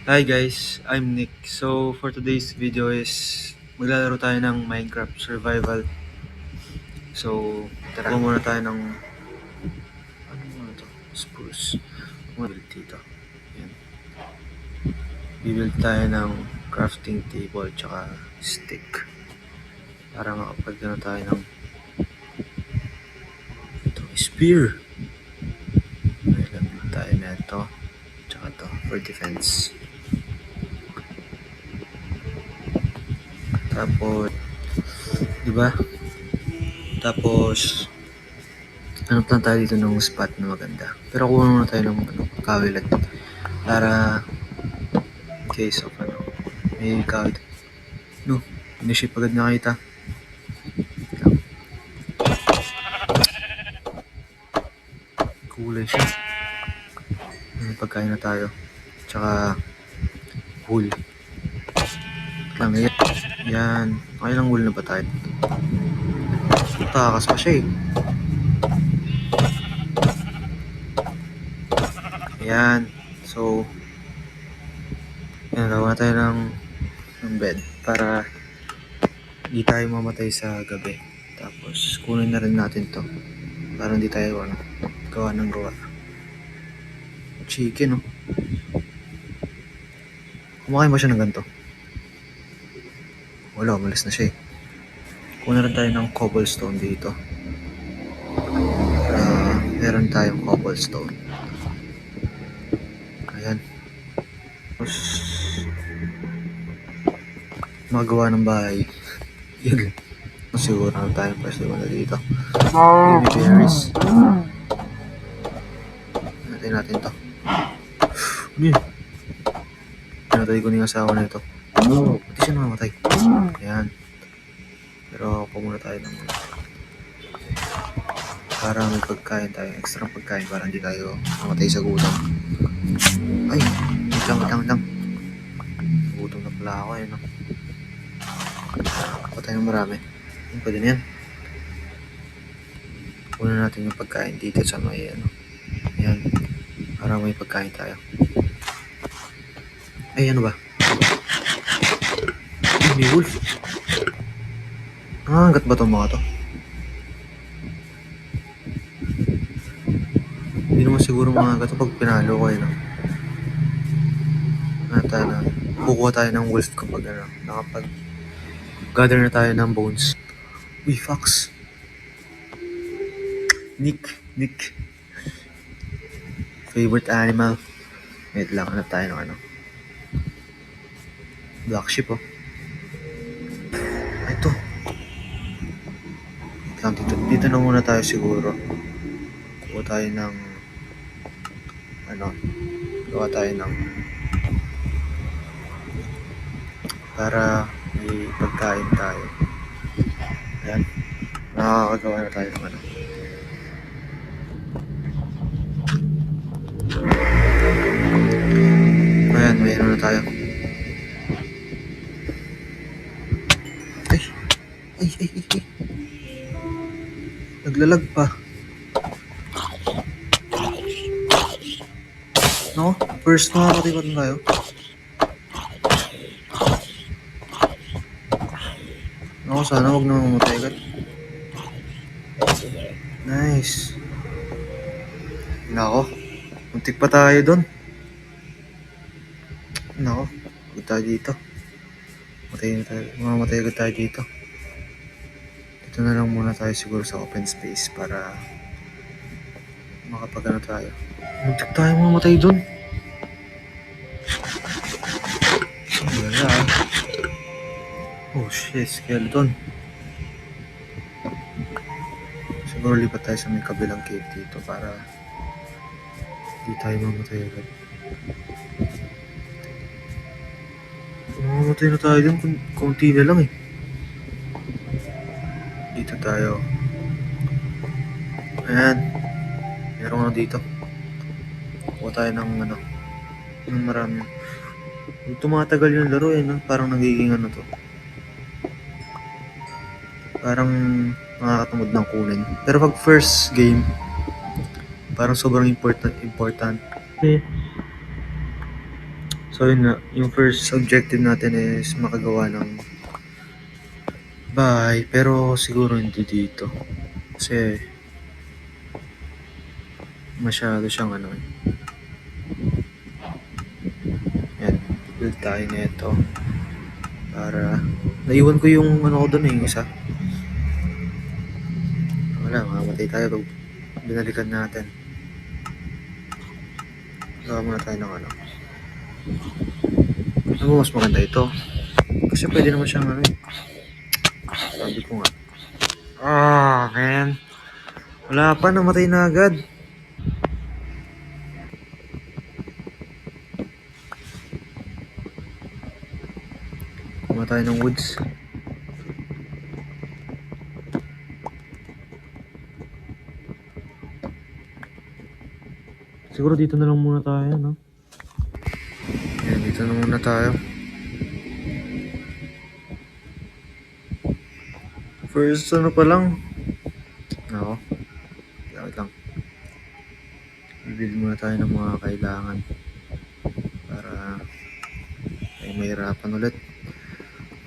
Hi guys, I'm Nick. So for today's video is maglalaro tayo ng Minecraft Survival. So tara, muna tayo ng ano muna to? Spruce. Build dito. Yan. Bibuild tayo ng crafting table tsaka stick para makapagano tayo ng ito, spear. Build tayo na ito tsaka to for defense. Tapos, di ba? Tapos, hanap lang tayo dito ng spot na maganda. Pero kuha muna tayo ng kawilat para in case of may kawilat. No, hindi siya agad nakita. Kulay siya. May pagkain na tayo. Tsaka wool. Lang yan. Yan. Okay lang wool na ba tayo? Takas pa siya eh. Ayan. So, yan, gawa tayo ng bed para hindi tayo mamatay sa gabi. Tapos, kunin na rin natin to para hindi tayo gawa ng gawa. Chicken, no? Kumakain ba siya ng ganito? Wala, umalis na siya eh. Kunin rin tayo ng cobblestone dito. Meron tayong cobblestone. Ayan. Tapos, magawa ng bahay. Yun. Siguro na tayong pwede wala dito. Baby berries. Natin to. Ano yun? Pinatay ko na yung asawa na ito. Pati siya namamatay. Ayan. Pero pumuna tayo ng para may pagkain tayo. Extra pagkain para hindi tayo mamatay sa gutom. Ay! Wait lang. Gutom na pala ako eh, no? Patay ng marami. Pwede na yan. Kunin natin yung pagkain dito sa may ayan. Para may pagkain tayo. Ay, ano ba? Ay, may wolf. Nangangagat ba itong mga to? Hindi naman siguro mangangagat ito pag pinalo ko eh, no? Kukuha tayo ng wolf kapag nakapag gather na tayo ng bones. Uy, fox. Nick. Favorite animal. Wait lang, hanap tayo ng black sheep, oh. Ito. Wait lang, dito na muna tayo siguro. Gawa tayo ng para may pagkain tayo. Ayan. Nakakagawa na tayo ng Ayan, mayroon na tayo. Ay. Naglalag pa. No? First nakakatay pa rin tayo. Ako, sana wag na mamatay agad. Nice. Nako. Muntik pa tayo doon. Nako. Huwag tayo dito. Mamamatay agad tayo dito. Dito na lang muna tayo siguro sa open space para makapagano tayo. Muntik tayo mamatay doon. Wala ah. Oh shit, skeleton. Siguro lipat tayo sa may kabilang cave dito para hindi tayo mamatay agad. Mamatay na tayo dun, konti na lang eh. Dito tayo. Ayan. Meron nga dito. Kuha tayo ng ng marami. Tumatagal yung laro eh, no? Parang nagiging to. Parang nakakatamad ng kunin. Pero pag first game, parang sobrang important. So yun nga, yung first objective natin is makagawa ng bahay, pero siguro hindi dito. Kasi masyado siyang ano eh. Yan, build tayo nito. Para, naiwan ko yung ano ko dun eh, yung isa. Wala, makamatay tayo pag binalikan natin. Gawa muna tayo ng ano. Ano mas maganda ito? Kasi pwede naman siyang ano eh. Sabi ko nga. Ah, man. Wala pa, namatay na agad. Kumuha tayo ng woods. Siguro dito na lang muna tayo, no? Yan, dito na muna tayo. First, ano pa lang? Ako. Wait lang. I-build muna tayo ng mga kailangan. Para ay mahirapan ulit.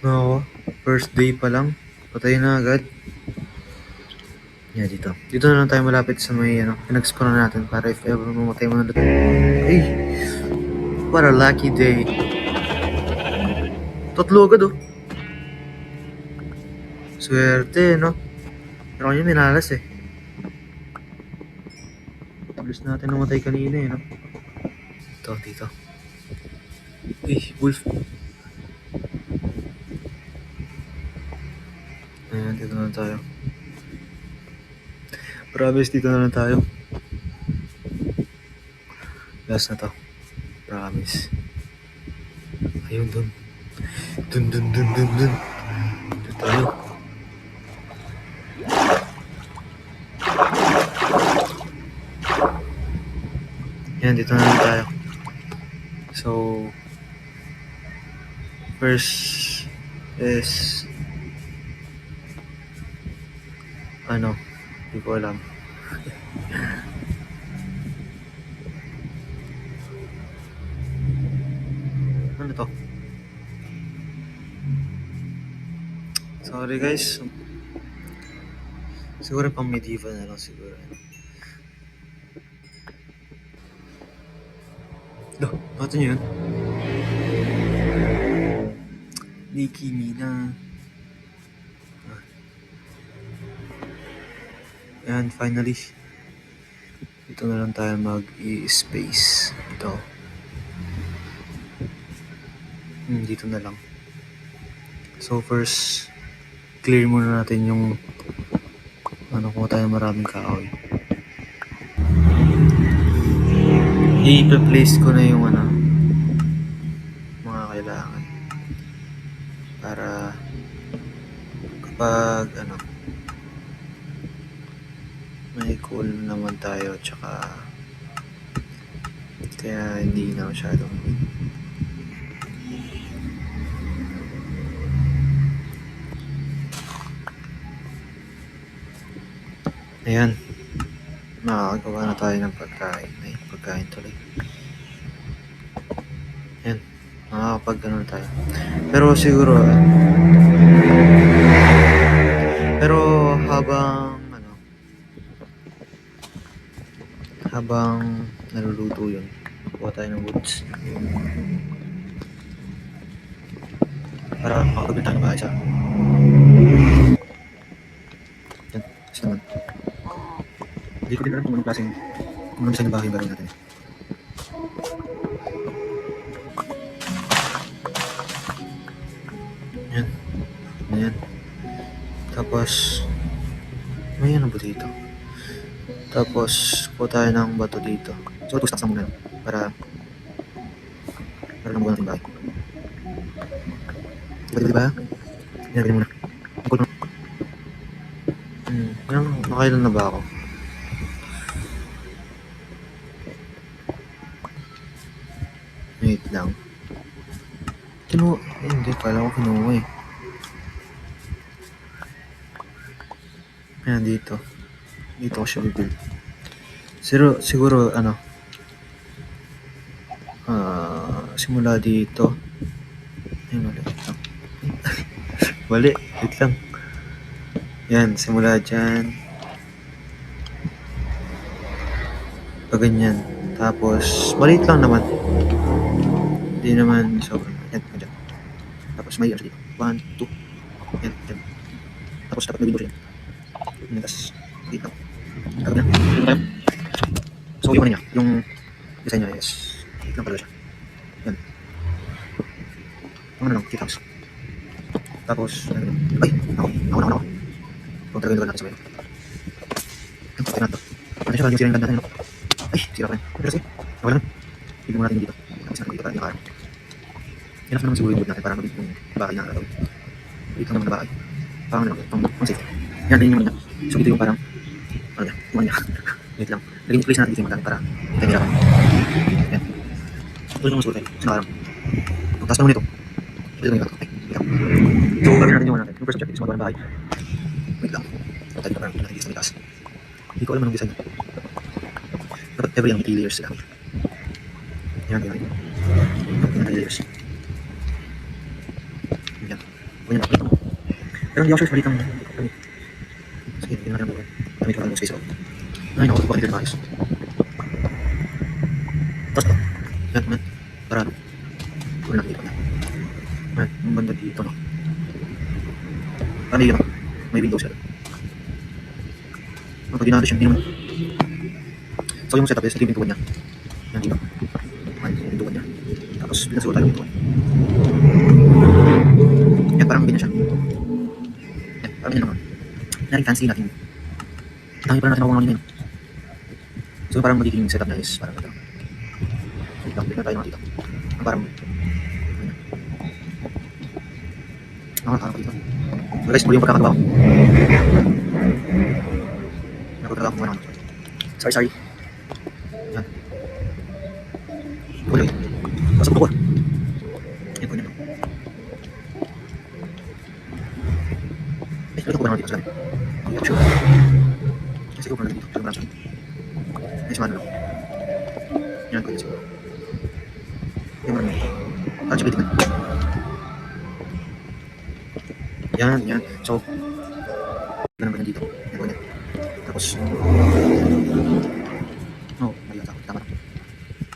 Ako. First day pa lang. Patay na agad. Yan, dito. Dito na lang tayo malapit sa may, ano, pinag-spawn natin para if ever mamatay mo na ulit. Ay! What a lucky day. Tatlo agad, oh. Swerte, no? Pero kanya minalas eh. Bilis natin namatay kanina eh, no? Ito, dito. Uy, wolf. Ayan, dito na lang tayo. Promise, dito na lang tayo. Last na to. Promise. Ayun, dun. Dun. Dito tayo. Yan, dito na lang tayo. So, first is ano, hindi ko alam. Ano to? Sorry guys. Siguro pang medieval na lang siguro. Loh, natin yun. Nicki Mina. Yan, finally. Dito na lang tayo mag-i-space. Ito. Dito na lang. So first, clear muna natin yung ano, kung tayo maraming kahoy. I-place ko na yung ano, mga kailangan. Para kapag ano, may cool naman tayo, tsaka kaya hindi na masyadong ayan, makakagawa na tayo ng pagkain. Ay, pagkain tuloy. Ayan, makakapag ano tayo. Pero siguro pero habang naluluto yun, kuha tayo ng woods para makakabit tayo ng bahay sa yan, kasi naman hindi ko din alam kung anong klaseng kung anong design ng bahay yung gagawin natin. Yan, ayan. Tapos may ano ba dito? Tapos kuha tayo ng bato dito. So 2 stacks lang muna para nabuo natin bahay. Diba? Yan, ganyan muna. Nakailan na ba ako? Wait lang. Hindi, pala ko kinuha eh. Ayan, dito. Dito ko siya bibuild. Siguro, ano, simula dito. Ay, mali. Mali. Wait lang. Yan, simula dyan. Ganyan. Tapos, maliit lang naman. Hindi naman sobrang. Yan, dyan. Tapos may dito. 1, 2. Yan, dyan. Tapos dapat may window siya. Tapos, dito. Tapos na. Dito tayo. So, yung ano niya, yung design niya is, dito lang pala siya. Yan. Ang ano lang, kit house. Tapos, ay, ako. Kung talaga yung natin sa may. Ang patay na ito. Ano siya, yung sira yung ganda tayo. Ay, sira pa rin. Pero sige, okay lang. Tignan mo natin dito. Tapos na dito tayo nakaharap. Enough naman siguro yung wood natin para magiging bahay na gagawin. Dito naman na bahay. Parang ano, pang safety. Yan, ganyan naman niya. So, dito yung parang, ano niya, yung ano niya. Wait lang. Laging place natin dito yung magkano para hindi tayo hirapan. Yan. Ito yung mga siguro tayo. Sa nakaharap. Pagtaas naman ito. Ito yung okay. Wait lang. So, gawin natin yung ano natin. Yung first objective is magawa ng bahay. Wait lang. Tayo dito parang natin dito sa taas. Hindi ko alam anong design niya. Dapat every yung 3 layers sila. Yan. Yan 3 layers. Yan. Ganyan ako. Pero hindi ako sure maliit ang sige, hindi natin ang buhay. Damit ko lang yung space ako. Ay, naku, bakit ito maayos? Tapos ito. Yan, man. Para ano? Tuloy natin dito. Yan, yung banda dito, no? May yun, no? May windows yan. Pag ginagawa siya, hindi naman. So, yung setup is, ito yung pintuan niya. Yan dito. Yan, yung pintuan niya. Tapos, pinasuot tayo yung pintuan. Yan, parang ganyan siya. Yan, parang ganyan naman. Naring fancy natin. Dami pa na natin makuha ngayon. So, parang magiging setup niya is parang ito. Wait lang, bigyan tayo mga dito. Parang, ganyan. Nakakakap dito. So, guys, muli yung pagkakagawa ko. Nakakagawa ko muna naman. Sorry. Yan. Uy. Pasok ko. Yan po, yan. Eh, lagyan ko ba naman dito sa lamin? Hindi ako sure. Kasi ko pa natin dito. Sa lamin. Ay, sumano lang. Yan, pwede siguro. Yan mo naman. Parang siya bitignan. Yan. So, ganun ba yan dito? Yan po yan. Tapos, mali lang. Tama lang.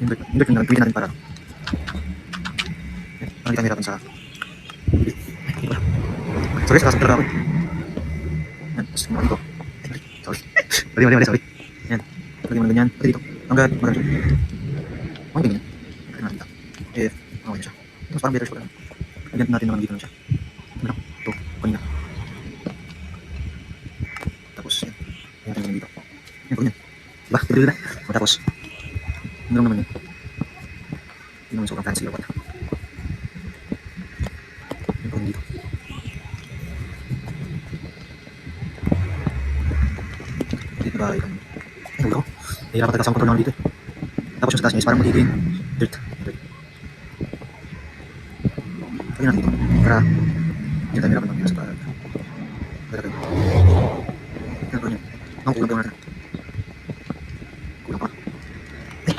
Invert yung gagawin natin para parang kita nirapan sa sorry, sa kasang talaga ako. Yan, tapos kumain ko. Sorry. Sorry. Yan. Lagyan mo na ganyan. Pati dito. Hanggang maganda siya. Okay, ganyan. Lagyan natin dito. Okay na siya. Tapos parang better siya. Lagyan natin naman dito na siya. Ano lang? Ito. Kanina. Tapos, yan. Lagyan natin dito. Yan, ganyan. Diba? Tibil na. Tapos, ano lang naman yun. Hindi naman sobrang fancy or what. Yan po dito. Dito ba yung... Ay, hulo ko. Nahihirapan talaga sa control naman dito. Tapos yung sa taas niya is parang magiging dirt. Lagyan natin dito. Para hindi tayo nahirapan naman sa para. Para kayo. Yan po yun. Ang kulang natin. Kulang pa. Ay!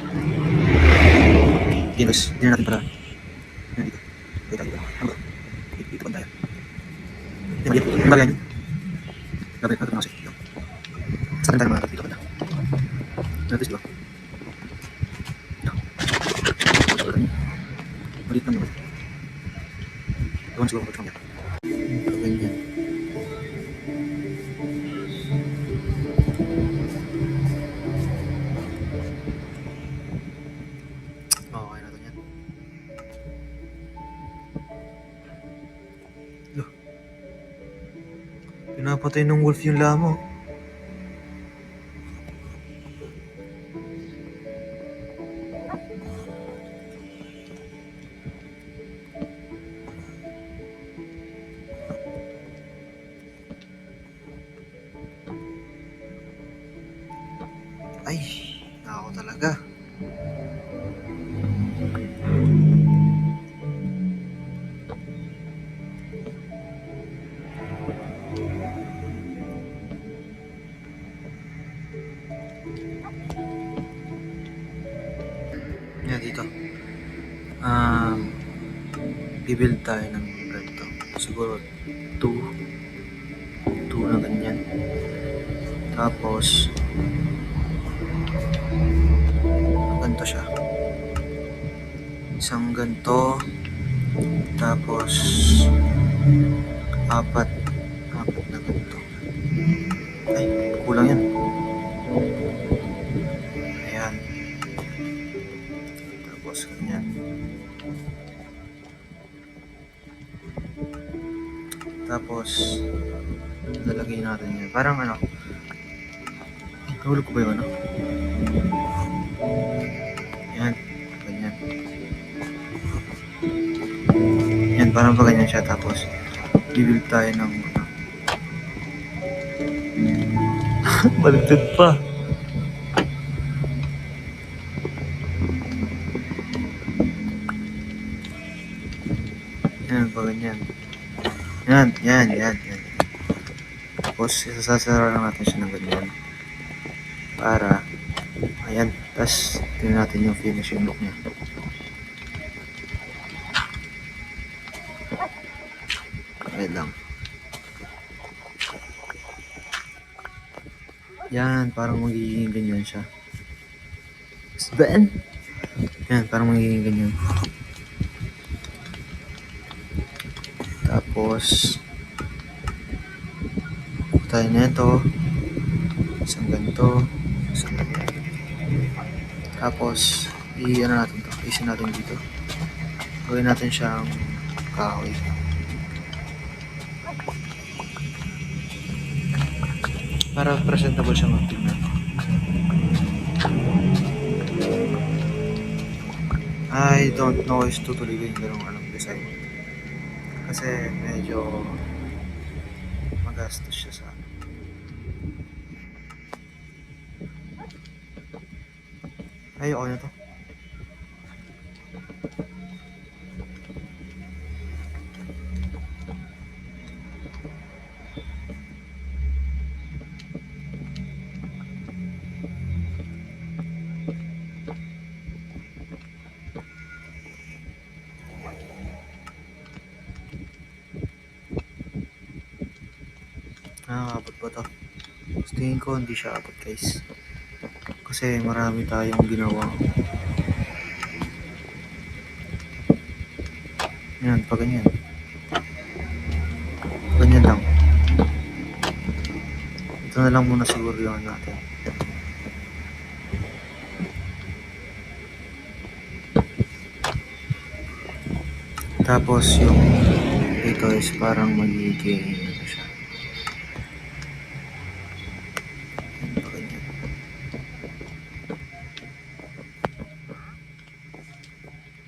Again guys, hindi natin para yan dito. Wait tayo dito. Ano ba? Dito ba tayo? Hindi mali. Ang bagay yan. Gagawin natin kasi dito. Sa akin tayo mga dito ba na? Natin dito. Malit lang naman. Ewan siguro kung yan. Ganyan. Okay na ito yan. Loh. Pinapatay ng wolf yung lamo. Ay, ako talaga. Bibuild tayo ng ganito. Siguro 2 na ganyan. Tapos ganito siya. Isang ganito. Tapos apat na ganito. Ay, kulang yan. Ayan. Tapos ganyan. Tapos lalagay natin yan. Parang ano, nahulog ko ba yung ano? Yan, ganyan. Yan, parang pa ganyan siya. Tapos bibuild tayo ng baligtad pa. Yan, pa ganyan. Yan. Tapos isasasara lang natin siya ng ganyan. Para, ayan. Tapos tingnan natin yung finishing look niya. Okay lang. Yan, parang magiging ganyan siya. Ben? Yan, parang magiging ganyan. Tapos tayo na ito. Isang ganito. Isang ganyan. Tapos ano natin ito. Isin natin dito. Gawin natin siyang kahoy. Para presentable siya magtignan. I don't know is tutuloy ko yung ganong design. Kasi medyo magastos siya sa akin. Ay, okay na to. Nakakabot ba to? Tingin ko hindi siya abot, guys. Kasi marami tayong ginawa. Yan, pa ganyan. Ganyan lang. Ito na lang muna siguro yung natin. Tapos yung ito is parang magiging ano siya.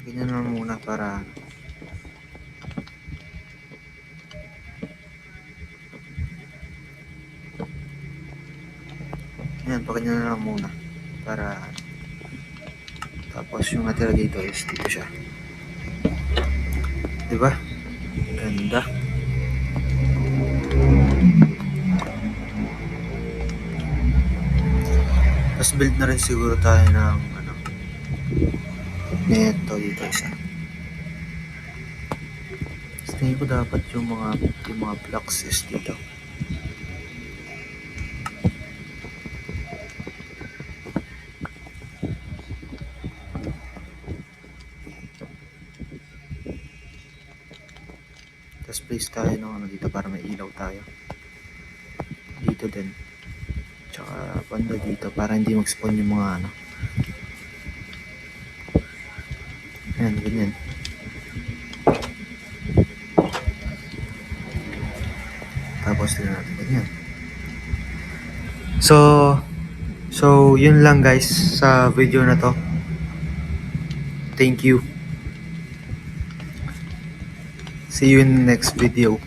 Ganyan na muna para yan, paganyan na lang muna para tapos yung natira dito is dito siya, diba? Ganda. Tapos build na rin siguro tayo ng ano neto dito isa. Tapos tingin ko dapat yung mga blocks is dito. Tapos place tayo ng ano dito para may ilaw tayo. Dito din. Tsaka banda dito para hindi mag-spawn yung mga ano. Ayan, ganyan. Tapos tingnan natin ganyan. So yun lang guys sa video na to. Thank you. See you in the next video.